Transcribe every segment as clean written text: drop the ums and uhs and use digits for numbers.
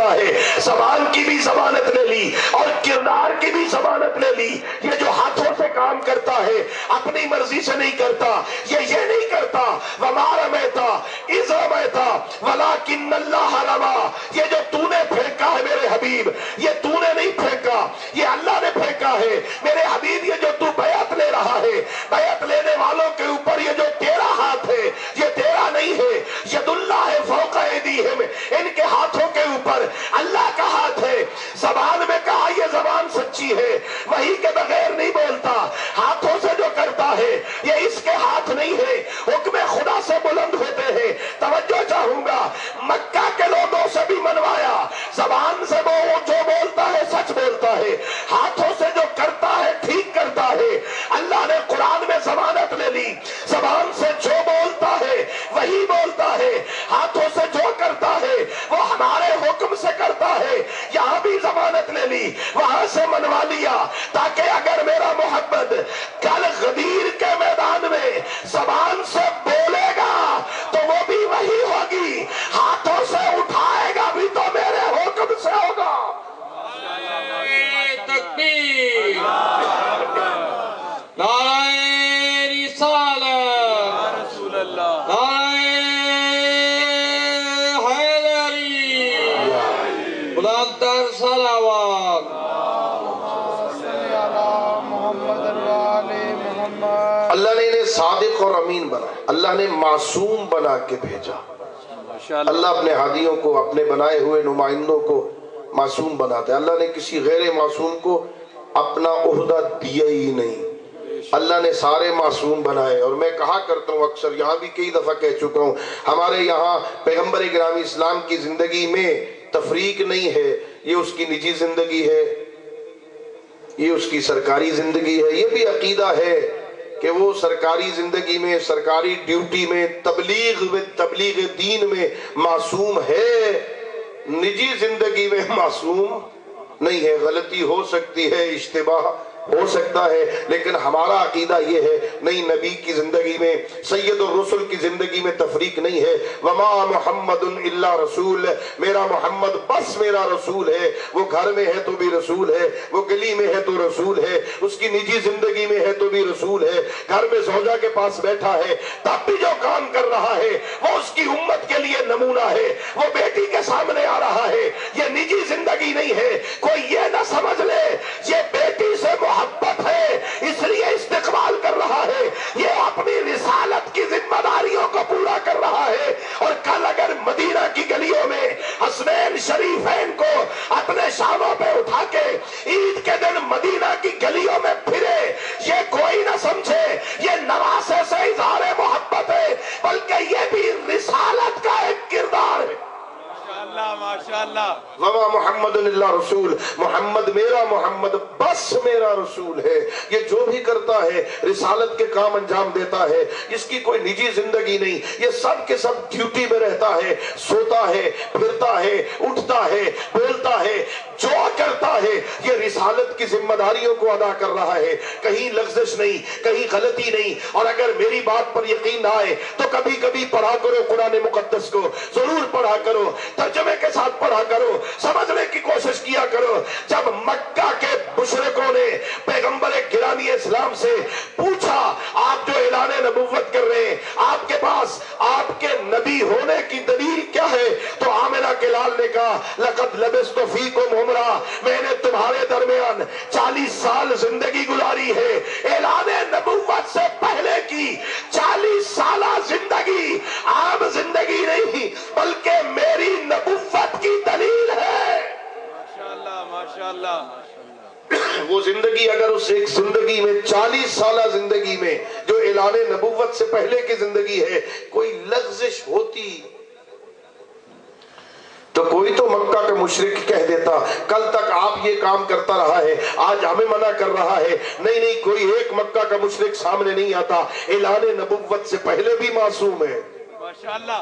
کرتا ہے زبان کی بھی ضمانت لے لی اور کردار کی بھی ضمانت لے لی. یہ جو ہاتھوں سے کام کرتا ہے اپنی مرضی سے نہیں کرتا, یہ نہیں کرتا وما رمیت اذ رمیت ولکن اللہ رمی. یہ جو تو نے پھینکا ہے میرے حبیب, یہ تو نے نہیں پھینکا, یہ اللہ نے پھینکا ہے میرے حبیب. یہ جو تو بیعت لے رہا ہے, بیعت لینے والوں کے اوپر یہ جو تیرا ہاتھ ہے یہ تیرا نہیں ہے. ید اللہ فوق ایدیہم, ان کے ہاتھوں کے اوپر اللہ کا ہاتھ ہے. زبان میں کہا یہ زبان سچی ہے, وہی کے بغیر نہیں بولتا. ہاتھوں سے جو کرتا ہے یہ اس کے ہاتھ نہیں ہے, حکم خدا سے بلند ہوتے ہیں. توجہ چاہوں گا, مکہ کے لوگوں سے بھی منوایا, زبان سے وہ جو بولتا ہے سچ بولتا ہے, ہاتھوں سے جو کرتا ہے ٹھیک کرتا ہے. اللہ نے قرآن میں ضمانت لے لی, زبان سے جو بولتا ہے وہی بولتا ہے, ہاتھوں سے جو کرتا ہے وہ ہمارے حکم سے کرتا ہے. یہاں بھی ضمانت لے لی, وہاں سے منوا لیا, تاکہ اگر میرا محمد کل غدیر کے میدان میں زبان سے بولے گا تو وہ بھی وہی ہوگی, ہاتھوں سے اٹھائے گا بھی تو میرے حکم سے ہوگا. تکبیر, نعرہ رسالت, رسول اللہ, نعرہ حیدری, بلندتر صلوات. اللہ نے انہیں صادق اور امین بنایا, اللہ نے معصوم بنا کے بھیجا. اللہ اپنے ہادیوں کو, اپنے بنائے ہوئے نمائندوں کو معصوم بناتا ہے. اللہ نے کسی غیر معصوم کو اپنا عہدہ دیا ہی نہیں. اللہ نے سارے معصوم بنائے. اور میں کہا کرتا ہوں اکثر, یہاں بھی کئی دفعہ کہہ چکا ہوں, ہمارے یہاں پیغمبر گرامی اسلام کی زندگی میں تفریق نہیں ہے. یہ اس کی نجی زندگی ہے, یہ اس کی سرکاری زندگی ہے. یہ بھی عقیدہ ہے کہ وہ سرکاری زندگی میں, سرکاری ڈیوٹی میں, تبلیغ دین میں معصوم ہے, نجی زندگی میں معصوم نہیں ہے. غلطی ہو سکتی ہے, اشتباہ ہو سکتا ہے, لیکن ہمارا عقیدہ یہ ہے نہیں, نبی کی زندگی میں, سید الرسل کی زندگی میں تفریق نہیں ہے. وما محمد الا رسول, میرا محمد بس میرا رسول ہے. وہ گھر میں ہے تو بھی رسول ہے, وہ گلی میں ہے تو رسول ہے, اس کی نجی زندگی میں ہے تو بھی رسول ہے, گھر میں زوجہ کے پاس بیٹھا ہے تب بھی جو کام کر رہا ہے وہ اس کی امت کے لیے نمونہ ہے. وہ بیٹی کے سامنے آ رہا ہے, یہ نجی زندگی نہیں ہے. کوئی یہ نہ سمجھ لے یہ بیٹی سے محبت ہے اس لیے استقبال کر رہا ہے, یہ اپنی رسالت کی ذمہ داریوں کو پورا کر رہا ہے. اور کل اگر مدینہ کی گلیوں میں حسنین شریفین کو اپنے شانوں پہ اٹھا کے عید کے دن مدینہ کی گلیوں میں پھرے, یہ کوئی نہ سمجھے یہ نواسے سے اظہار محبت ہے, بلکہ یہ بھی رسالت کا ایک کردار ہے. ماشاءاللہ. وما محمد الا رسول, محمد میرا محمد بس میرا رسول ہے. یہ جو بھی کرتا ہے رسالت کے کام انجام دیتا ہے, اس کی کوئی نجی زندگی نہیں. یہ سب کے سب ڈیوٹی میں رہتا ہے, سوتا ہے, پھرتا ہے, اٹھتا ہے, بولتا ہے, جو کرتا ہے یہ رسالت کی ذمہ داریوں کو ادا کر رہا ہے. کہیں لغزش نہیں, کہیں غلطی نہیں. اور اگر میری بات پر یقین نہ آئے تو کبھی کبھی پڑھا کرو قرآن مقدس کو, ضرور پڑھا کرو, ترجمے کے ساتھ پڑھا کرو, سمجھنے کی کوشش کیا کرو. جب مکہ کے مشرکوں نے پیغمبر گرامی اسلام سے پوچھا آپ جو اعلان نبوت کر رہے ہیں آپ کے پاس آپ کے نبی ہونے کی دلیل کیا ہے, تو آمنہ کے لال نے کہا لقد لبثت فیکم عمرا, میں نے تمہارے درمیان 40 سال زندگی گزاری ہے. اعلان نبوت سے پہلے کی 40 سالہ زندگی عام زندگی نہیں بلکہ میری نبوت کی دلیل ہے. ماشاءاللہ, ماشاءاللہ. وہ زندگی اگر اس ایک زندگی میں 40 سالہ زندگی میں جو اعلان نبوت سے پہلے کی زندگی ہے کوئی لغزش ہوتی تو کوئی تو مکہ کا مشرک کہہ دیتا کل تک آپ یہ کام کرتا رہا ہے, آج ہمیں منع کر رہا ہے. نہیں, کوئی ایک مکہ کا مشرک سامنے نہیں آتا, اعلان نبوت سے پہلے بھی معصوم ہے. ماشاءاللہ.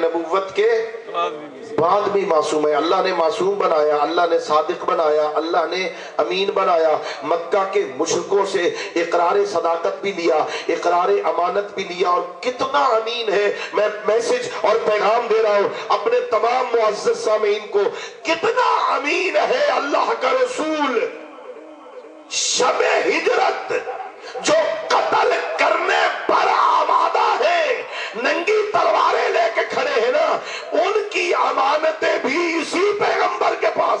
نبوت کے بعد بھی معصوم ہے. اللہ نے معصوم بنایا, اللہ نے صادق بنایا, اللہ نے امین بنایا. مکہ کے مشرکوں سے اقرار صداقت بھی لیا, اقرار امانت بھی لیا, اور کتنا امین ہے. میں میسج اور پیغام دے رہا ہوں اپنے تمام معزز سامعین کو, کتنا امین ہے اللہ کا رسول. شب ہجرت جو قتل کرنے پر آمادہ ہے, ننگی تلواریں لے کے کھڑے ہیں نا, ان کی امانتیں بھی اسی پیغمبر کے پاس.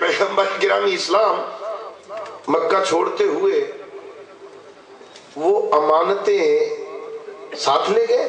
پیغمبر گرامی اسلام مکہ چھوڑتے ہوئے وہ امانتیں ساتھ لے گئے؟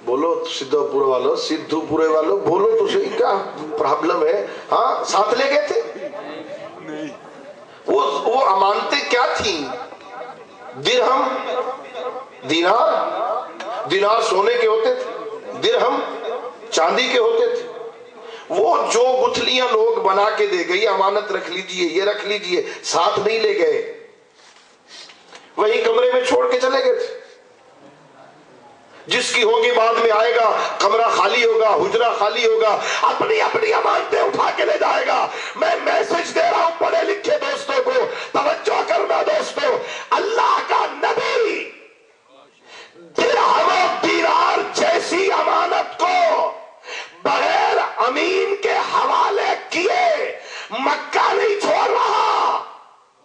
بولو سدھو پورے والو, سدھو پورے والو بولو تو صحیح, کیا پرابلم ہے؟ ہاں ساتھ لے گئے تھے. وہ امانتیں کیا تھیں؟ درہم دینار, دینار سونے کے ہوتے تھے, درہم چاندی کے ہوتے تھے. وہ جو گٹھلیاں لوگ بنا کے دے گئے, امانت رکھ لیجئے, یہ رکھ لیجئے, ساتھ نہیں لے گئے, وہی کمرے میں چھوڑ کے چلے گئے تھے. جس کی ہوگی بعد میں آئے گا, کمرہ خالی ہوگا, حجرہ خالی ہوگا, اپنی اپنی امانتیں اٹھا کے لے جائے گا. میں میسج دے رہا ہوں پڑھے لکھے دوستوں کو, توجہ کرنا دوستوں, اللہ کا نبی درہم و دینار جیسی امانت کو بغیر امین کے حوالے کیے مکہ نہیں چھوڑ رہا.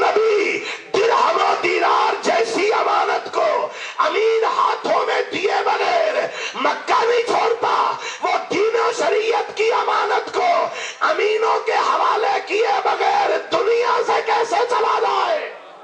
نبی درہم و دینار جیسی امانت کو امین ہاتھوں میں دیے بغیر مکہ نہیں چھوڑتا, وہ دین و شریعت کی امانت کو امینوں کے حوالے کیے بغیر دنیا سے کیسے چلا جائے؟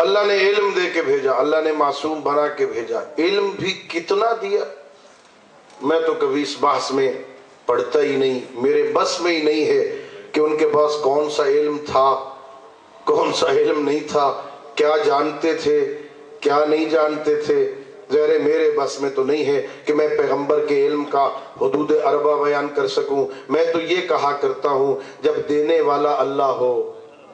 اللہ نے علم دے کے بھیجا, اللہ نے معصوم بنا کے بھیجا. علم بھی کتنا دیا, میں تو کبھی اس بحث میں پڑھتا ہی نہیں, میرے بس میں ہی نہیں ہے کہ ان کے پاس کون سا علم تھا, کون سا علم نہیں تھا, کیا جانتے تھے, کیا نہیں جانتے تھے. ظاہر میرے بس میں تو نہیں ہے کہ میں پیغمبر کے علم کا حدود اربع بیان کر سکوں. میں تو یہ کہا کرتا ہوں, جب دینے والا اللہ ہو,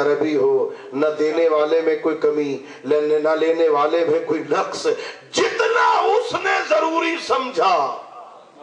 عربی ہو, نہ دینے والے میں کوئی کمی, نہ لینے والے میں کوئی نقص, جتنا اس نے ضروری سمجھا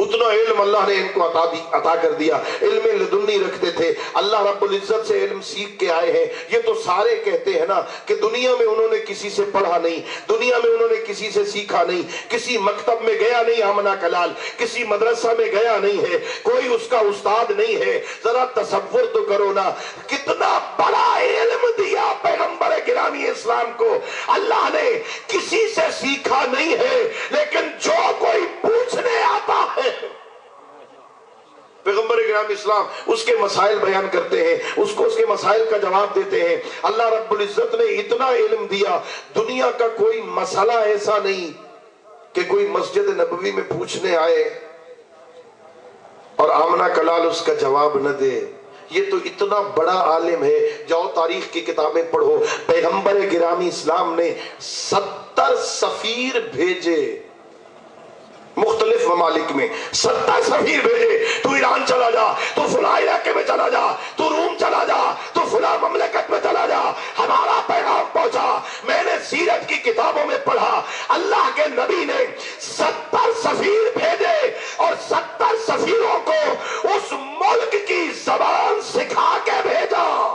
اتنا علم اللہ نے ان کو عطا کر دیا. علم لدنی رکھتے تھے, اللہ رب العزت سے علم سیکھ کے آئے ہیں. یہ تو سارے کہتے ہیں نا کہ دنیا میں انہوں نے کسی سے پڑھا نہیں, دنیا میں انہوں نے کسی سے سیکھا نہیں, کسی مکتب میں گیا نہیں آمنہ کلال, کسی مدرسہ میں گیا نہیں ہے, کوئی اس کا استاد نہیں ہے. ذرا تصور تو کرو نا, کتنا بڑا علم دیا پیغمبر گرامی اسلام کو. اللہ نے کسی سے سیکھا نہیں ہے, لیکن جو کوئی پوچھنے آتا ہے پیغمبر گرامی اسلام اس کے مسائل بیان کرتے ہیں, اس کو اس کے مسائل کا جواب دیتے ہیں. اللہ رب العزت نے اتنا علم دیا, دنیا کا کوئی مسئلہ ایسا نہیں کہ کوئی مسجد نبوی میں پوچھنے آئے اور آمنہ کلال اس کا جواب نہ دے. یہ تو اتنا بڑا عالم ہے. جاؤ تاریخ کی کتابیں پڑھو, پیغمبر گرامی اسلام نے 70 سفیر بھیجے مختلف ممالک میں, 70 سفیر بھیجے. تو ایران چلا جا, تو فلاں علاقے میں چلا جا, تو روم چلا جا, تو فلاں مملکت میں چلا جا, ہمارا پیغام پہنچا. میں نے سیرت کی کتابوں میں پڑھا, اللہ کے نبی نے 70 سفیر بھیجے اور 70 سفیروں کو اس ملک کی زبان سکھا کے بھیجا.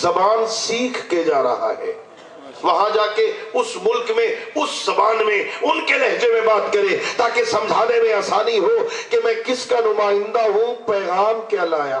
زبان سیکھ کے جا رہا ہے, وہاں جا کے اس ملک میں اس زبان میں ان کے لہجے میں بات کرے تاکہ سمجھانے میں آسانی ہو کہ میں کس کا نمائندہ ہوں, پیغام کیا لایا.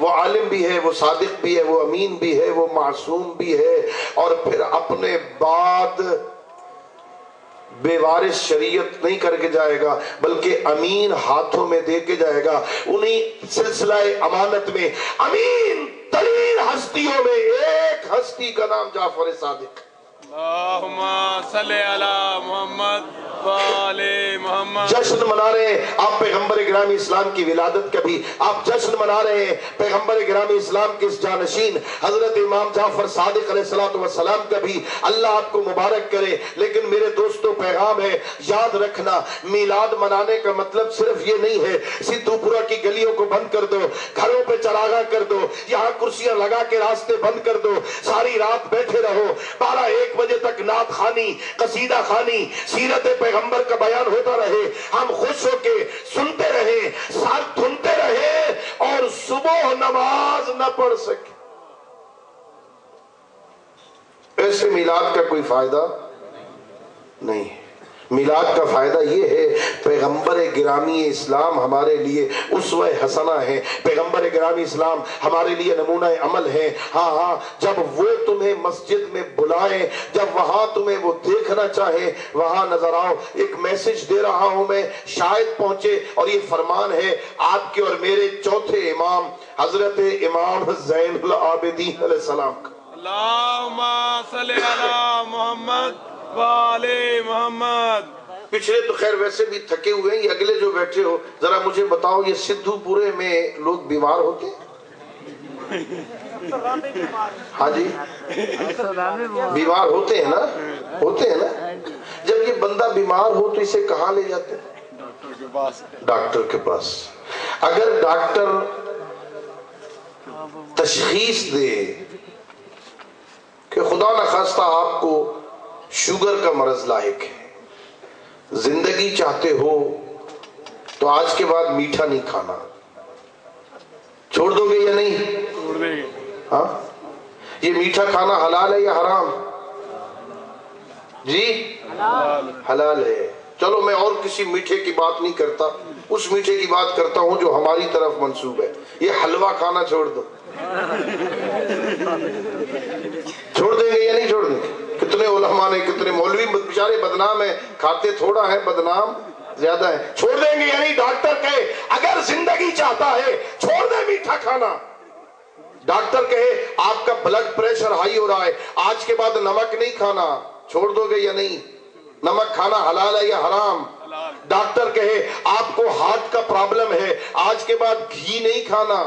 وہ عالم بھی ہے, وہ صادق بھی ہے, وہ امین بھی ہے, وہ معصوم بھی ہے, اور پھر اپنے بعد بے وارث شریعت نہیں کر کے جائے گا بلکہ امین ہاتھوں میں دے کے جائے گا. انہی سلسلہ امانت میں امین ترین ہستیوں میں ایک ہستی کا نام جعفر صادق. اللہم صلی علی محمد وآل محمد. جشن منا رہے ہیں آپ پیغمبر گرامی اسلام کی ولادت کا بھی، آپ جشن منا رہے ہیں پیغمبر گرامی اسلام کے اس جانشین حضرت امام جعفر صادق علیہ السلام کا بھی. اللہ آپ کو مبارک کرے. لیکن میرے دوستو پیغام ہے، یاد رکھنا میلاد منانے کا مطلب صرف یہ نہیں ہے سدھو پورہ کی گلیوں کو بند کر دو، گھروں پہ چراغاں کر دو، یہاں کرسیاں لگا کے راستے بند کر دو، ساری رات بیٹھے رہو، 12-1 بجے تک نعت خوانی، قصیدہ خوانی، سیرت پیغمبر کا بیان ہوتا رہے، ہم خوش ہو کے سنتے رہے، سر دھنتے رہے اور صبح نماز نہ پڑھ سکے. ایسے میلاد کا کوئی فائدہ نہیں ہے. میلاد کا فائدہ یہ ہے پیغمبر گرامی اسلام ہمارے لیے اسوہ حسنہ ہے، پیغمبر گرامی اسلام ہمارے لیے نمونہ عمل ہے. ہاں جب وہ تمہیں مسجد میں بلائیں، جب وہاں تمہیں وہ دیکھنا چاہیں وہاں نظر آؤ. ایک میسج دے رہا ہوں میں، شاید پہنچے، اور یہ فرمان ہے آپ کے اور میرے چوتھے امام حضرت امام زین العابدین علیہ السلام کا. اللہم صلی علی محمد وآل محمد. پچھلے تو خیر ویسے بھی تھکے ہوئے ہیں، یہ اگلے جو بیٹھے ہو ذرا مجھے بتاؤ، یہ سدھو پورے میں لوگ بیمار ہوتے ہیں؟ ہاں جی بیمار ہوتے ہیں نا، ہوتے ہیں نا. جب یہ بندہ بیمار ہو تو اسے کہاں لے جاتے ہیں؟ ڈاکٹر کے پاس. اگر ڈاکٹر تشخیص دے کہ خدا نخواستہ آپ کو شوگر کا مرض لاحق ہے، زندگی چاہتے ہو تو آج کے بعد میٹھا نہیں کھانا، چھوڑ دو گے یا نہیں؟ چھوڑ دیں گے. ہاں یہ میٹھا کھانا حلال ہے یا حرام؟ جی حلال ہے. چلو میں اور کسی میٹھے کی بات نہیں کرتا، اس میٹھے کی بات کرتا ہوں جو ہماری طرف منسوب ہے. یہ حلوہ کھانا چھوڑ دو. چھوڑ دیں گے یا نہیں چھوڑ دیں گے؟ کتنے علماء نے، کتنے مولوی بیچارے بدنام ہیں، کھاتے تھوڑا ہے بدنام زیادہ ہے. چھوڑ دیں گے یعنی ڈاکٹر کہے اگر زندگی چاہتا ہے چھوڑ دے میٹھا کھانا. ڈاکٹر کہے آپ کا بلڈ پریشر ہائی ہو رہا ہے، آج کے بعد نمک نہیں کھانا، چھوڑ دو گے یا نہیں؟ نمک کھانا حلال ہے یا حرام؟ ڈاکٹر کہے آپ کو ہارٹ کا پرابلم ہے، آج کے بعد گھی نہیں کھانا،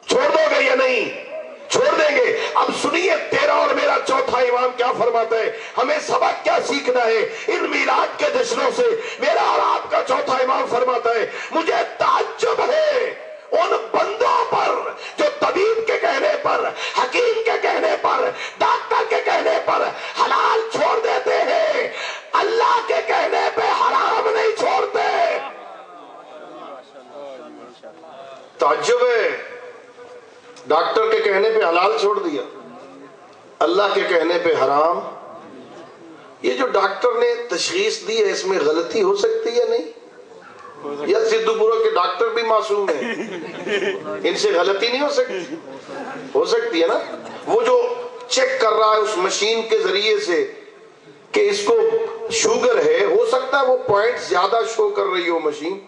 چھوڑ دو گے یا نہیں؟ چھوڑ دیں گے. اب سنیے تیرا اور میرا چوتھا امام کیا فرماتا ہے، ہمیں سبق کیا سیکھنا ہے ان میلاد کے جشنوں سے. میرا اور آپ کا چوتھا امام فرماتا ہے مجھے تعجب ہے ان بندوں پر جو طبیب کے کہنے پر، حکیم کے کہنے پر، ڈاکٹر کے کہنے پر حلال چھوڑ دیتے ہیں، اللہ کے کہنے پہ حرام نہیں چھوڑتے. تعجب ہے، ڈاکٹر کے کہنے پہ حلال چھوڑ دیا، اللہ کے کہنے پہ حرام. یہ جو ڈاکٹر نے تشخیص دی ہے اس میں غلطی ہو سکتی ہے نہیں؟ یا سدھو پورہ کے ڈاکٹر بھی معصوم ہیں، ان سے غلطی نہیں ہو سکتی؟ ہو سکتی ہے نا. وہ جو چیک کر رہا ہے اس مشین کے ذریعے سے کہ اس کو شوگر ہے، ہو سکتا ہے وہ پوائنٹ زیادہ شو کر رہی ہو مشین،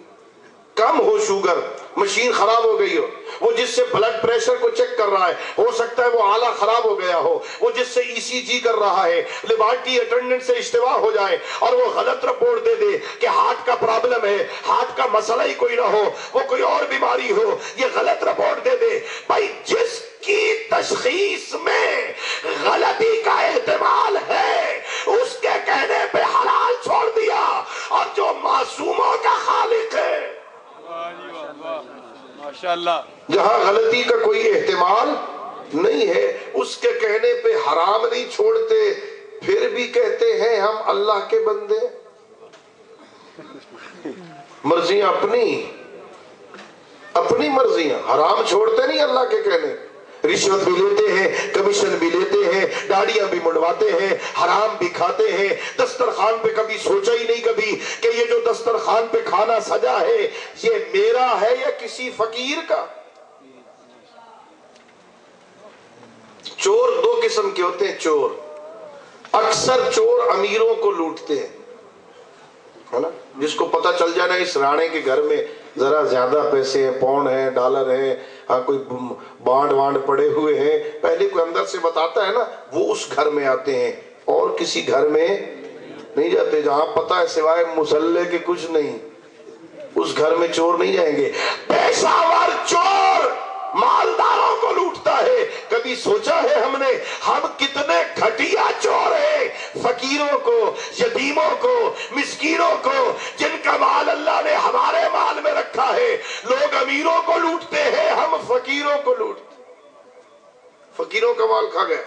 کم ہو شوگر، مشین خراب ہو گئی ہو. وہ جس سے بلڈ پریشر کو چیک کر رہا ہے ہو سکتا ہے وہ آلہ خراب ہو گیا ہو. وہ جس سے ECG کر رہا ہے لیبارٹری اٹینڈنٹ سے اشتباہ ہو جائے اور وہ غلط رپورٹ دے دے کہ ہارٹ کا پرابلم ہے، ہارٹ کا مسئلہ ہی کوئی نہ ہو، وہ کوئی اور بیماری ہو، یہ غلط رپورٹ دے دے. بھائی جس کی تشخیص میں غلطی کا احتمال ہے اس کے کہنے پہ حلال چھوڑ دیا. اور جو معصوموں کا خالق ہے، ماشاءاللہ، جہاں غلطی کا کوئی احتمال نہیں ہے اس کے کہنے پہ حرام نہیں چھوڑتے، پھر بھی کہتے ہیں ہم اللہ کے بندے. مرضیاں اپنی مرضیاں، حرام چھوڑتے نہیں اللہ کے کہنے. رشوت بھی لیتے ہیں، کمیشن بھی لیتے ہیں، داڑیاں بھی منڈواتے ہیں، حرام بھی کھاتے ہیں. دسترخوان پہ کبھی سوچا ہی نہیں کبھی کہ یہ جو دسترخوان پہ کھانا سجا ہے یہ میرا ہے یا کسی فقیر کا. چور دو قسم کے ہوتے ہیں. چور اکثر چور امیروں کو لوٹتے ہیں، ہے نا. جس کو پتہ چل جائے نا اس رانے کے گھر میں ذرا زیادہ پیسے ہیں، پاؤنڈ ہیں، ڈالر ہیں، ہاں کوئی بانڈ وانڈ پڑے ہوئے ہیں، پہلے کوئی اندر سے بتاتا ہے نا، وہ اس گھر میں آتے ہیں اور کسی گھر میں نہیں جاتے جہاں پتہ ہے سوائے مسلح کے کچھ نہیں، اس گھر میں چور نہیں جائیں گے۔ پیشہ ور چور مالداروں کو لوٹتا ہے، کبھی سوچا ہے ہم نے ہم کتنے گھٹیا چور ہیں، فقیروں کو، یتیموں کو، مسکینوں کو، جن کا مال اللہ نے ہمارے مال میں رکھا ہے۔ لوگ امیروں کو لوٹتے ہیں، ہم فقیروں کو لوٹتے، فقیروں کا مال کھا گیا،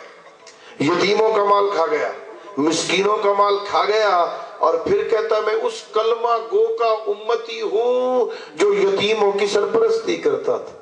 یتیموں کا مال کھا گیا، مسکینوں کا مال کھا گیا، اور پھر کہتا میں اس کلمہ گو کا امتی ہوں جو یتیموں کی سرپرستی کرتا تھا،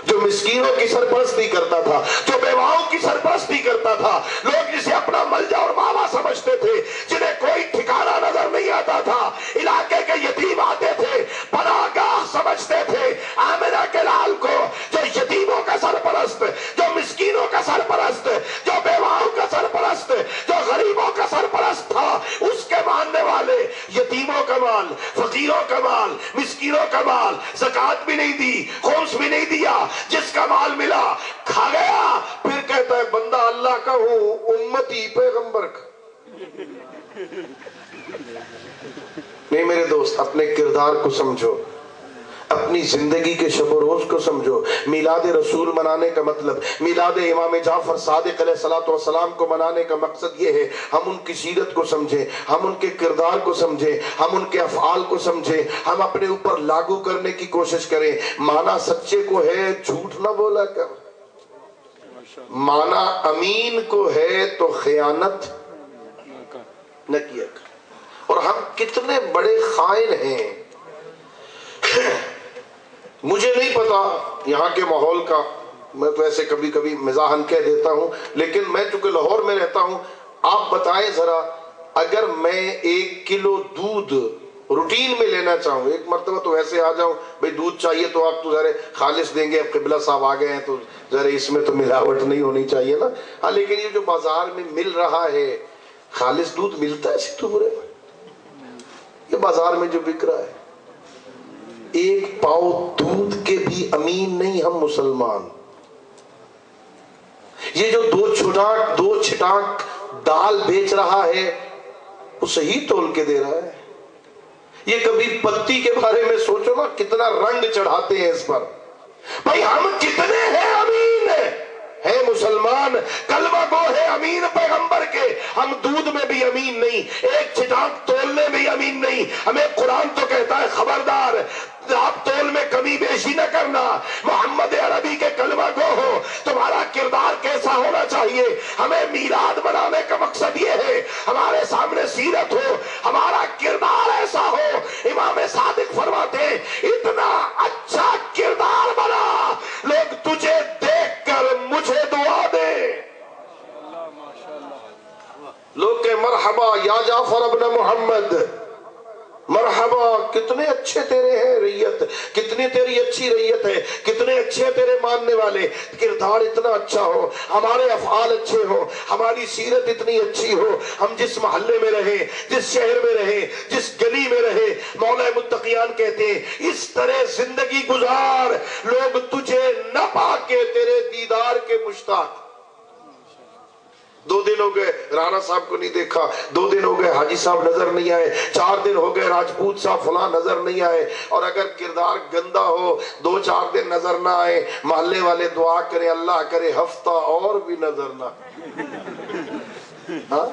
جو مسکینوں کی سرپرستی کرتا تھا، جو بیواؤں کی سرپرستی کرتا تھا۔ لوگ جسے اپنا ملجا اور ماوا سمجھتے تھے، جنہیں کوئی ٹھکانہ نظر نہیں آتا تھا، علاقے کے یتیم آتے تھے، پناہ گاہ سمجھتے تھے آمنہ کے لال کو، جو یتیموں کا سرپرست، جو مسکینوں کا سرپرست، جو بیواؤں کا سرپرست، جو غریبوں کا سرپرست تھا، اس کے ماننے والے یتیموں کا مال، فقیروں کا مال، مسکینوں کا مال، زکوٰۃ بھی نہیں دی، خمس بھی نہیں دیا، جس کا مال ملا کھا گیا۔ پھر کہتا ہے بندہ اللہ کا ہوں، امتی پیغمبر کا نہیں۔ میرے دوست اپنے کردار کو سمجھو، اپنی زندگی کے شب و روز کو سمجھو۔ میلاد رسول منانے کا مطلب، میلاد امام جعفر صادق علیہ السلام کو منانے کا مقصد یہ ہے ہم ان کی سیرت کو سمجھیں، ہم ان کے کردار کو سمجھیں، ہم ان کے افعال کو سمجھیں، ہم اپنے اوپر لاگو کرنے کی کوشش کریں۔ مانا سچے کو ہے جھوٹ نہ بولا کر، مانا امین کو ہے تو خیانت نہ کیا کر۔ اور ہم کتنے بڑے خائن ہیں۔ مجھے نہیں پتا یہاں کے ماحول کا، میں تو ایسے کبھی کبھی مزاحن کہہ دیتا ہوں، لیکن میں چونکہ لاہور میں رہتا ہوں، آپ بتائیں ذرا اگر میں 1 کلو دودھ روٹین میں لینا چاہوں، ایک مرتبہ تو ویسے آ جاؤں بھئی دودھ چاہیے تو آپ تو ذرا خالص دیں گے، اب قبلہ صاحب آ گئے ہیں تو ذرا اس میں تو ملاوٹ نہیں ہونی چاہیے نا۔ ہاں لیکن یہ جو بازار میں مل رہا ہے خالص دودھ ملتا ہے سیدھو یہ بازار میں جو بک رہا ہے، 1 پاؤ دودھ کے بھی امین نہیں ہم مسلمان۔ یہ جو 2 چھٹاک دال بیچ رہا ہے وہ صحیح تول کے دے رہا ہے؟ یہ کبھی پتی کے بارے میں سوچو نا، کتنا رنگ چڑھاتے ہیں اس پر۔ بھائی ہم کتنے ہیں امین ہے مسلمان، کلمہ گو ہے امین پیغمبر کے، ہم دودھ میں بھی امین نہیں، 1 چھٹاک تولنے میں امین نہیں۔ ہمیں قرآن تو کہتا ہے خبردار آپ تول میں کمی بیشی نہ کرنا، محمد عربی کے کلمہ گو ہو، تمہارا کردار کیسا ہونا چاہیے۔ ہمیں میلاد منانے کا مقصد یہ ہے ہمارے سامنے سیرت ہو، ہمارا کردار ایسا ہو۔ امام صادق فرماتے ہیں اتنا اچھا کردار بنا لوگ تجھے دیکھ کر مجھے دعا دے، لوگ کہ مرحبا یا جعفر ابن محمد، مرحبا کتنے اچھے تیرے ہیں ریت، کتنی تیری اچھی ریت ہے، کتنے اچھے تیرے ماننے والے۔ کردار اتنا اچھا ہو، ہمارے افعال اچھے ہو، ہماری سیرت اتنی اچھی ہو، ہم جس محلے میں رہیں، جس شہر میں رہیں، جس گلی میں رہیں، مولا متقیان کہتے ہیں اس طرح زندگی گزار لوگ تجھے نہ پا کے تیرے دیدار کے مشتاق۔ 2 دن ہو گئے رانا صاحب کو نہیں دیکھا، 2 دن ہو گئے حاجی صاحب نظر نہیں آئے، 4 دن ہو گئے راجپوت صاحب فلاں نظر نہیں آئے۔ اور اگر کردار گندا ہو 2-4 دن نظر نہ آئے، محلے والے دعا کریں اللہ کرے ہفتہ اور بھی نظر نہ ہاں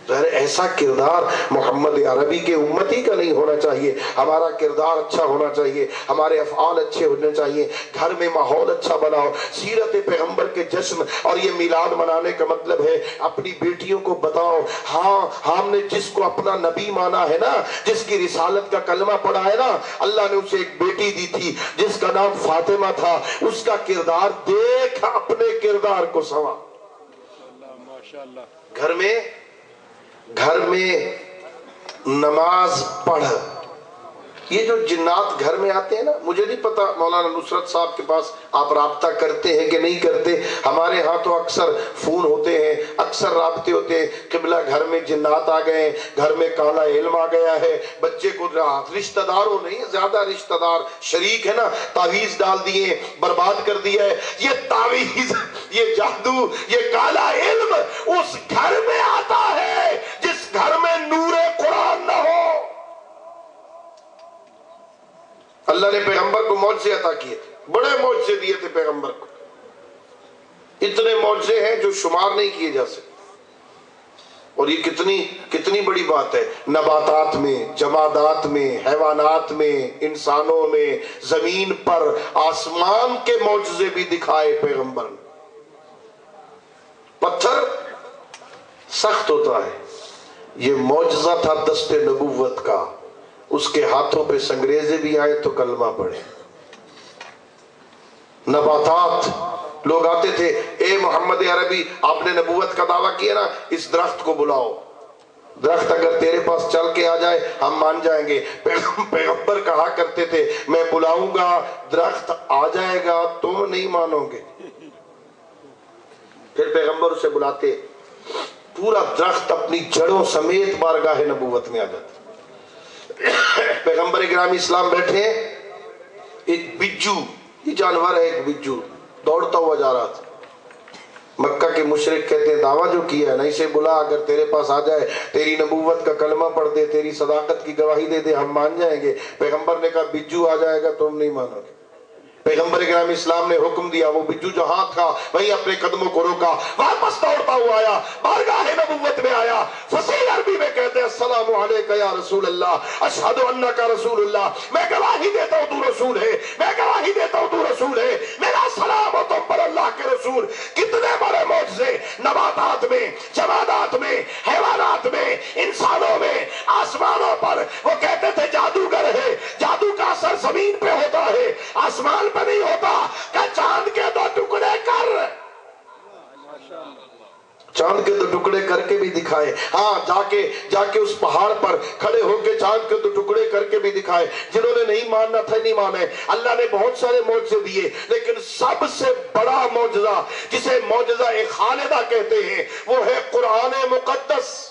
ظاہر ایسا کردار محمد عربی کے امتی کا نہیں ہونا چاہیے۔ ہمارا کردار اچھا ہونا چاہیے، ہمارے افعال اچھے ہونے چاہیے، گھر میں ماحول اچھا بناؤ، سیرت پیغمبر کے جشن اور یہ میلاد منانے کا مطلب ہے اپنی بیٹیوں کو بتاؤ ہاں ہم نے جس کو اپنا نبی مانا ہے نا، جس کی رسالت کا کلمہ پڑھا ہے نا، اللہ نے اسے ایک بیٹی دی تھی جس کا نام فاطمہ تھا، اس کا کردار دیکھ اپنے کردار کو سنوار۔ گھر میں نماز پڑھ، یہ جو جنات گھر میں آتے ہیں نا، مجھے نہیں پتا مولانا نصرت صاحب کے پاس آپ رابطہ کرتے ہیں کہ نہیں کرتے، ہمارے ہاں تو اکثر فون ہوتے ہیں، اکثر رابطے ہوتے ہیں، قبلہ گھر میں جنات آ گئے ہیں، گھر میں کالا علم آ گیا ہے، بچے کو رشتہ داروں نہیں، زیادہ رشتہ دار شریک ہے نا، تعویذ ڈال دیے، برباد کر دیا ہے۔ یہ تعویذ، یہ جادو، یہ کالا علم اس گھر میں آتا ہے جس گھر میں نور قرآن نہ ہو۔ اللہ نے پیغمبر کو معجزے عطا کیے تھے، بڑے معجزے دیے تھے پیغمبر کو، اتنے معجزے ہیں جو شمار نہیں کیے جا سکتے۔ اور یہ کتنی بڑی بات ہے، نباتات میں، جمادات میں، حیوانات میں، انسانوں میں، زمین پر، آسمان کے معجزے بھی دکھائے پیغمبر نے۔ پتھر سخت ہوتا ہے، یہ معجزہ تھا دست نبوت کا، اس کے ہاتھوں پہ سنگریزے بھی آئے تو کلمہ پڑھے۔ نباتات، لوگ آتے تھے، اے محمد عربی آپ نے نبوت کا دعویٰ کیا نا، اس درخت کو بلاؤ، درخت اگر تیرے پاس چل کے آ جائے ہم مان جائیں گے۔ پیغمبر کہا کرتے تھے میں بلاؤں گا، درخت آ جائے گا، تم نہیں مانو گے۔ پھر پیغمبر اسے بلاتے، پورا درخت اپنی جڑوں سمیت بارگاہ نبوت میں آ جاتا۔ پیغمبر گرامی اسلام بیٹھے ہیں، ایک بجو، یہ جانور ہے، ایک بجو دوڑتا ہوا جا رہا تھا۔ مکہ کے مشرک کہتے ہیں دعویٰ جو کیا ہے نا، اسے بلا، اگر تیرے پاس آ جائے، تیری نبوت کا کلمہ پڑھ دے، تیری صداقت کی گواہی دے دے، ہم مان جائیں گے۔ پیغمبر نے کہا بجو آ جائے گا تم نہیں مانو گے۔ پیغمبر کرام اسلام نے حکم دیا، وہ بجو جہاں تھا وہیں اپنے قدموں کو روکا، واپس دوڑتا ہوا آیا، بارگاہ نبوت میں آیا، فصیح عربی میں کہتے ہیں السلام علیکہ یا رسول اللہ، اشہد انک رسول اللہ، میں گواہی دیتا ہوں تو رسول ہے، میں گواہی دیتا ہوں تو رسول ہے، میرا سلام ہو تم پر اللہ کے رسول۔ کتنے بڑے معجزے نباتات میں، جمادات میں، حیوانات میں، انسانوں میں، آسمانوں پر۔ وہ کہتے تھے جادوگر ہے، جادو کا اثر زمین پہ ہوتا ہے، آسمان پہ نہیں ہوتا، کہ چاند کے دو ٹکڑے کر، چاند کے دو ٹکڑے کر کے بھی دکھائے۔ ہاں جا کے اس پہاڑ پر کھڑے ہو کے چاند کے دو ٹکڑے کر کے بھی دکھائے۔ جنہوں نے نہیں ماننا تھا نہیں مانے۔ اللہ نے بہت سارے معجزے دیے، لیکن سب سے بڑا معجزہ جسے معجزہ خالدہ کہتے ہیں وہ ہے قرآن مقدس۔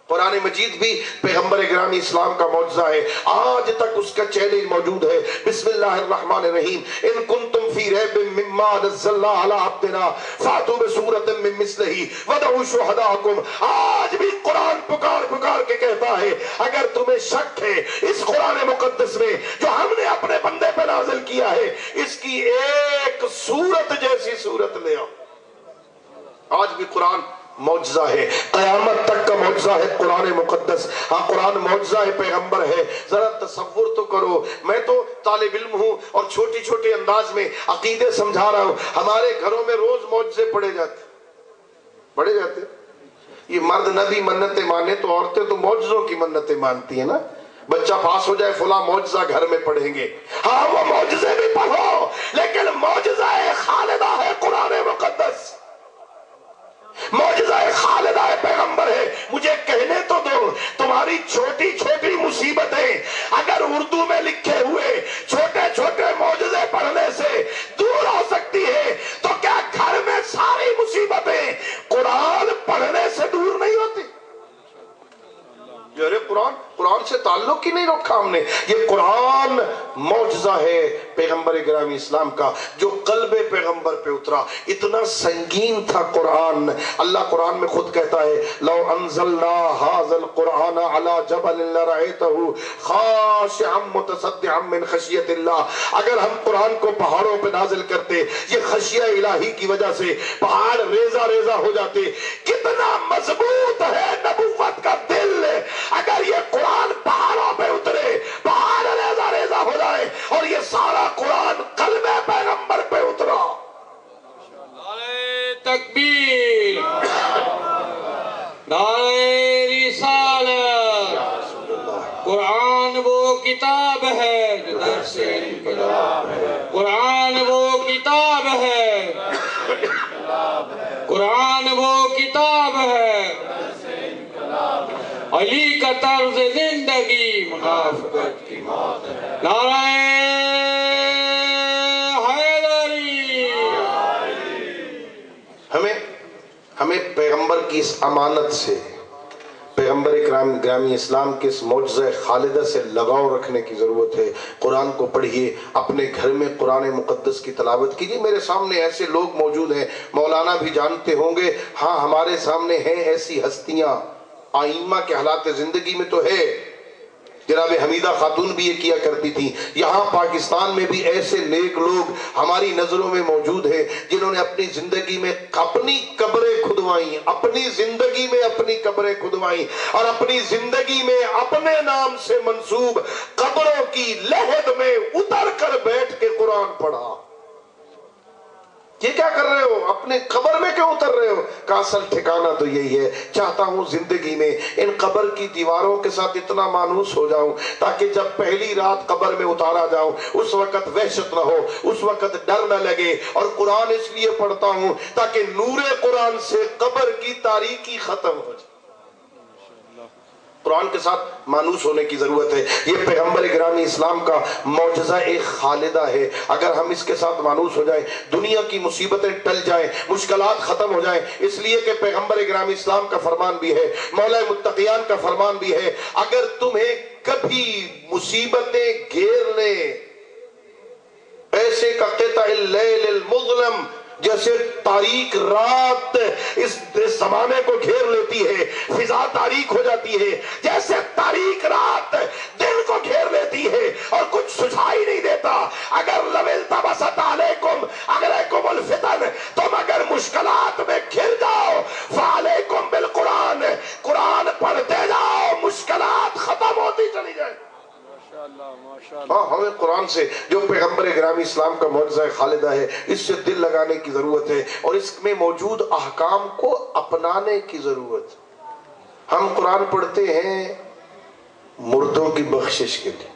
قرآن مجید بھی پیغمبر گرامی اسلام کا معجزہ ہے، آج تک اس کا چیلنج موجود ہے۔ بسم اللہ الرحمن الرحیم، ان کنتم فی ریب مما نزلنا علی عبدنا فاتوا بسورۃ من مثلہ ودعوا شہداءکم۔ آج بھی قرآن پکار کے کہتا ہے اگر تمہیں شک ہے اس قرآن مقدس میں جو ہم نے اپنے بندے پہ نازل کیا ہے، اس کی ایک سورت جیسی سورت لے آؤ۔ آج بھی قرآن معجزہ ہے، قیامت تک کا معجزہ ہے قرآن مقدس۔ ہاں قرآن معجزہ ہے، پیغمبر ہے۔ ذرا تصور تو کرو، میں تو طالب علم ہوں اور چھوٹی چھوٹے انداز میں عقیدے سمجھا رہا ہوں، ہمارے گھروں میں روز معجزے پڑھے جاتے۔ یہ مرد نہ بھی منتیں مانے تو عورتیں تو معجزوں کی منتیں مانتی ہیں نا۔ بچہ پاس ہو جائے فلاں معجزہ گھر میں پڑھیں گے۔ ہاں وہ معجزے بھی پڑھو، لیکن معجزہ خالدہ ہے قرآن مقدس، معجزہ خالدہ پیغمبر ہے۔ مجھے کہنے تو دو، تمہاری چھوٹی چھوٹی مصیبتیں اگر اردو میں لکھے ہوئے چھوٹے چھوٹے معجزے پڑھنے سے دور ہو سکتی ہے، تو کیا گھر میں ساری مصیبتیں قرآن پڑھنے سے دور نہیں ہوتی؟ یارے قرآن سے تعلق ہی نہیں رکھا ہم نے۔ یہ قرآن معجزہ ہے پیغمبر گرامی اسلام کا جو قلب پیغمبر پہ اترا، اتنا سنگین تھا قرآن۔ اللہ قرآن میں خود کہتا ہے لو انزلنا هذا القرآن على جبل لرأيته خاشعا متصدعا من خشیت اللہ۔ اگر ہم قرآن کو پہاڑوں پہ نازل کرتے، یہ خشیہ الہی کی وجہ سے پہاڑ ریزہ ریزہ ہو جاتے۔ کتنا مضبوط ہے نبوت کا دل، اگر یہ قرآن پہاڑوں پہ اترے، پہاڑ ریزہ ریزہ ہو جائے، اور یہ سارا قرآن قلب پیغمبر پہ اترا۔ نعرہ تکبیر، نعرہ رسالت۔ قرآن وہ کتاب ہے جو درس انقلاب ہے، قرآن وہ کتاب ہے، قرآن وہ کتاب ہے، علی کا طرز زندگی منافقت کی موت ہے، نعرہ حیدری۔ ہمیں پیغمبر کی اس امانت سے، پیغمبر گرامی اسلام کے اس معجزہ خالدہ سے لگاؤ رکھنے کی ضرورت ہے۔ قرآن کو پڑھیے، اپنے گھر میں قرآن مقدس کی تلاوت کیجیے۔ میرے سامنے ایسے لوگ موجود ہیں، مولانا بھی جانتے ہوں گے، ہاں ہمارے سامنے ہیں ایسی ہستیاں، آئمہ کے حالات زندگی میں تو ہے، جناب حمیدہ خاتون بھی یہ کیا کرتی تھی۔ یہاں پاکستان میں بھی ایسے نیک لوگ ہماری نظروں میں موجود ہیں جنہوں نے اپنی زندگی میں اپنی قبریں کھدوائیں، اپنی زندگی میں اپنی قبریں کھدوائیں، اور اپنی زندگی میں اپنے نام سے منسوب قبروں کی لحد میں اتر کر بیٹھ کے قرآن پڑھا۔ یہ کیا کر رہے ہو؟ اپنے قبر میں کیوں اتر رہے ہو؟ کہ اصل ٹھکانہ تو یہی ہے، چاہتا ہوں زندگی میں ان قبر کی دیواروں کے ساتھ اتنا مانوس ہو جاؤں تاکہ جب پہلی رات قبر میں اتارا جاؤں اس وقت وحشت نہ ہو، اس وقت ڈر نہ لگے۔ اور قرآن اس لیے پڑھتا ہوں تاکہ نور قرآن سے قبر کی تاریکی ختم ہو جائے۔ قرآن کے ساتھ مانوس ہونے کی ضرورت ہے۔ یہ پیغمبر گرامی اسلام کا معجزہ ایک خالدہ ہے۔ اگر ہم اس کے ساتھ مانوس ہو جائیں، دنیا کی مصیبتیں ٹل جائیں، مشکلات ختم ہو جائیں، اس لیے کہ پیغمبر گرامی اسلام کا فرمان بھی ہے، مولا متقیان کا فرمان بھی ہے، اگر تمہیں کبھی مصیبتیں گھیر لیں ایسے کا قطع اللیل المظلم، جیسے تاریک رات اس زمانے کو گھیر لیتی ہے، فضا تاریک ہو جاتی ہے، جیسے تاریک رات دل کو گھیر لیتی ہے اور کچھ سجھائی نہیں دیتا۔ اگر لو التبست علیکم الفتن، تم اگر مشکلات میں گھر جاؤ، فعلیکم بالقرآن، قرآن پڑھتے جاؤ، مشکلات ختم ہوتی چلی جائیں۔ ہاں، ہمیں قرآن سے جو پیغمبر گرامی اسلام کا معجزہ خالدہ ہے اس سے دل لگانے کی ضرورت ہے، اور اس میں موجود احکام کو اپنانے کی ضرورت ہے۔ ہم قرآن پڑھتے ہیں مردوں کی بخشش کے لیے۔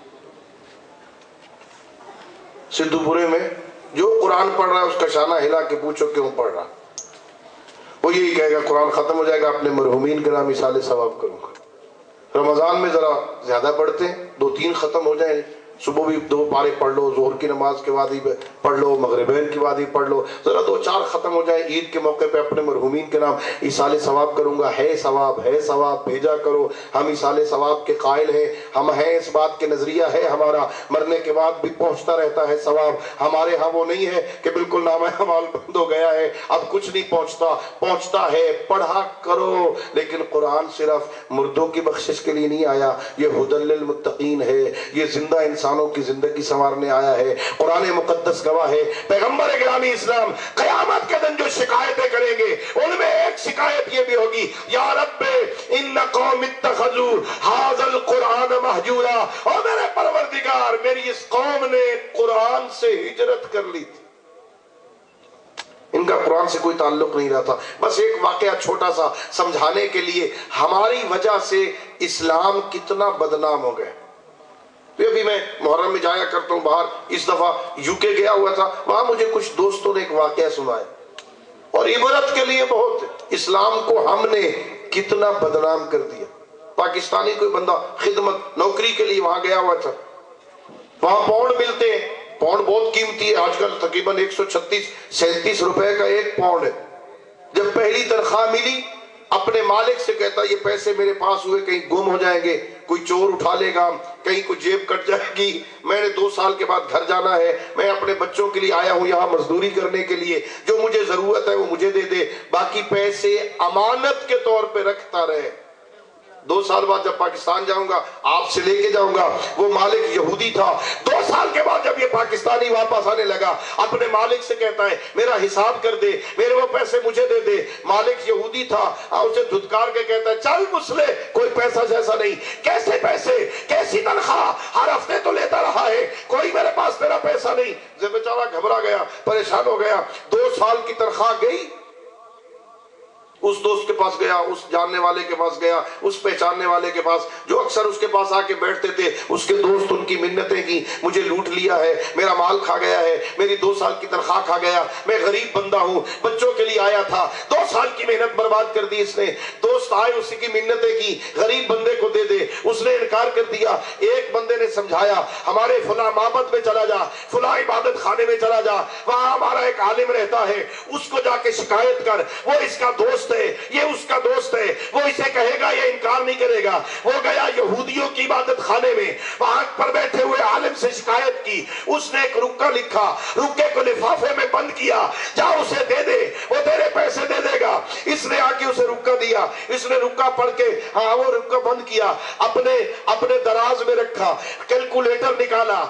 سدھو پورے میں جو قرآن پڑھ رہا ہے اس کا شانہ ہلا کے پوچھو کیوں پڑھ رہا، وہ یہی کہے گا قرآن ختم ہو جائے گا، اپنے مرحومین کے نام اصالہ ثواب کروں گا۔ رمضان میں ذرا زیادہ پڑھتے ہیں، 2-3 ختم ہو جائیں، صبح بھی 2 پارے پڑھ لو، ظہر کی نماز کے بعد ہی پڑھ لو، مغربین کی بعد ہی پڑھ لو، ذرا 2-4 ختم ہو جائیں۔ عید کے موقع پہ اپنے مرحومین کے نام ایصال ثواب کروں گا، ہے ثواب بھیجا کرو۔ ہم ایصال ثواب کے قائل ہیں، ہم ہیں اس بات کے نظریہ ہے ہمارا، مرنے کے بعد بھی پہنچتا رہتا ہے ثواب۔ ہمارے ہاں وہ نہیں ہے کہ بالکل نامہ اعمال بند ہو گیا ہے، اب کچھ نہیں پہنچتا ہے، پڑھا کرو۔ لیکن قرآن صرف مردوں کی بخشش کے لیے نہیں آیا، یہ ہدی للمتقین ہے، یہ زندہ انسانوں کی زندگی سنوارنے آیا ہے۔ قرآن مقدس گواہ ہے، پیغمبر گرامی اسلام قیامت کے دن جو شکایتیں کریں گے ان میں ایک شکایت یہ بھی ہوگی، یا رب ان قوم اتخذوا ھذا القرآن مہجورا، او میرے پروردگار میری اس قوم نے قرآن سے ہجرت کر لی تھی، ان کا قرآن سے کوئی تعلق نہیں رہا تھا۔ بس ایک واقعہ چھوٹا سا سمجھانے کے لیے، ہماری وجہ سے اسلام کتنا بدنام ہو گئے۔ ابھی میں محرم میں جایا کرتا ہوں باہر، اس دفعہ UK گیا ہوا تھا، وہاں مجھے کچھ دوستوں نے ایک واقعہ سنایا اور عبرت کے لیے بہت، اسلام کو ہم نے کتنا بدنام کر دیا۔ پاکستانی کوئی بندہ خدمت نوکری کے لیے وہاں گیا ہوا تھا، وہاں پاؤنڈ ملتے ہیں، پاؤنڈ بہت قیمتی ہے، آج کل تقریباً 136-37 روپے کا 1 پاؤنڈ ہے۔ جب پہلی تنخواہ ملی اپنے مالک سے کہتا یہ پیسے میرے پاس ہوئے کہیں گم ہو جائیں گے، کوئی چور اٹھا لے گا، کہیں کوئی جیب کٹ جائے گی، میں نے 2 سال کے بعد گھر جانا ہے، میں اپنے بچوں کے لیے آیا ہوں یہاں مزدوری کرنے کے لیے، جو مجھے ضرورت ہے وہ مجھے دے دے، باقی پیسے امانت کے طور پہ رکھتا رہے۔ 2 سال بعد جب پاکستان جاؤں گا آپ سے لے کے جاؤں گا۔ وہ مالک یہودی تھا، 2 سال کے بعد جب یہ پاکستانی واپس آنے لگا اپنے مالک سے کہتا ہے میرا حساب کر دے، میرے وہ پیسے مجھے دے دے۔ مالک یہودی تھا، اسے دھتکار کے کہتا ہے چل مسلے، کوئی پیسہ جیسا نہیں، کیسے پیسے، کیسی تنخواہ، ہر ہفتے تو لیتا رہا ہے، کوئی میرے پاس تیرا پیسہ نہیں۔ جب بیچارہ گھبرا گیا، پریشان ہو گیا، 2 سال کی تنخواہ گئی، اس دوست کے پاس گیا، اس جاننے والے کے پاس گیا، اس پہچاننے والے کے پاس جو اکثر اس کے پاس آ کے بیٹھتے تھے، اس کے دوست ان کی منتیں کی، مجھے لوٹ لیا ہے، میرا مال کھا گیا ہے، میری 2 سال کی تنخواہ کھا گیا، میں غریب بندہ ہوں، بچوں کے لیے آیا تھا، 2 سال کی محنت برباد کر دی اس نے. دوست آئے اسی کی منتیں کی, غریب بندے کو دے دے, اس نے انکار کر دیا. ایک بندے نے سمجھایا ہمارے فلاں معبد میں چلا جا, فلاں عبادت خانے میں چلا جا, وہاں ہمارا ایک عالم رہتا ہے, اس کو جا کے شکایت کر, وہ اس کا دوست ہے, یہ اس کا دوست ہے, وہ اسے کہے گا یہ انکار نہیں کرے گا. وہ گیا یہودیوں کی عبادت خانے میں, وہاں پر بیٹھے ہوئے عالم سے شکایت کی. اس نے ایک رکہ لکھا, رکے کو لفافے میں بند کیا, جا اسے دے دے, وہ تیرے پیسے دے دے گا. اس نے آ کے اسے رکہ دیا, اس نے رکہ پڑھ کے وہ رکہ بند کیا, اپنے دراز میں رکھا, کیلکولیٹر نکالا,